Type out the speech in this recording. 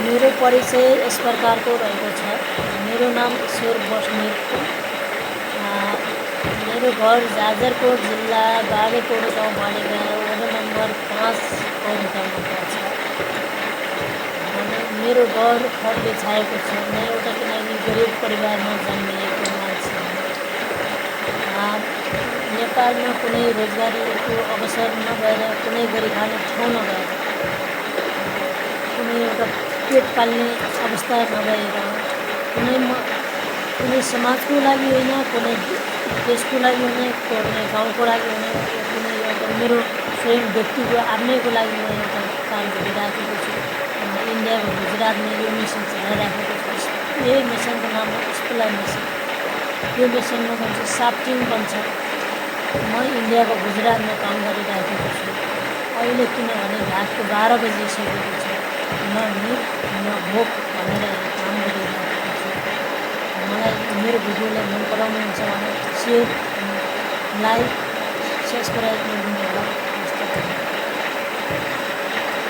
मेरो परिचय यस प्रकारको रहेको छ। मेरो नाम ईश्वर बस्नेत हो। मेरो घर जाजरकोट जिल्ला बागेकोट गाउँ बालेगाउँ वडा नम्बर 5 पैरटामा पर्छ। मेरो घर खरले छाएको छ। म एउटा किनकि गरिब परिवारमा जन्मिएको मान्छे हो। नेपालमा कुनै रोजगारीको अवसर नभएर, कुनै गरी खाने ठाउँ नभएर, कुनै एउटा पेट पाल्ने अवस्था नभएर, कुनै समाजको लागि होइन, कुनै देशको लागि होइन, कुनै गाउँको लागि होइन, कुनै एउटा मेरो स्वयं व्यक्तिको आफ्नैको लागि म एउटा काम गरिराखेको छु। इन्डियाको गुजरातमा यो मिसन चलाइराखेको छु। यही मिसनको नाम हो स्कुला मिसन। यो मिसनमा जुन साफ्टिङ बन्छ, म इन्डियाको गुजरातमा काम गरिराखेको छु। अहिले किनभने रातको 12 बजिसकेको छ, न निद न भोक भनेर यहाँ काम गरिराखेको छु। मलाई मेरो भिडियोलाई मन पराउनुहुन्छ भने सेयर, लाइक, सब्सक्राइब गरिदिनु।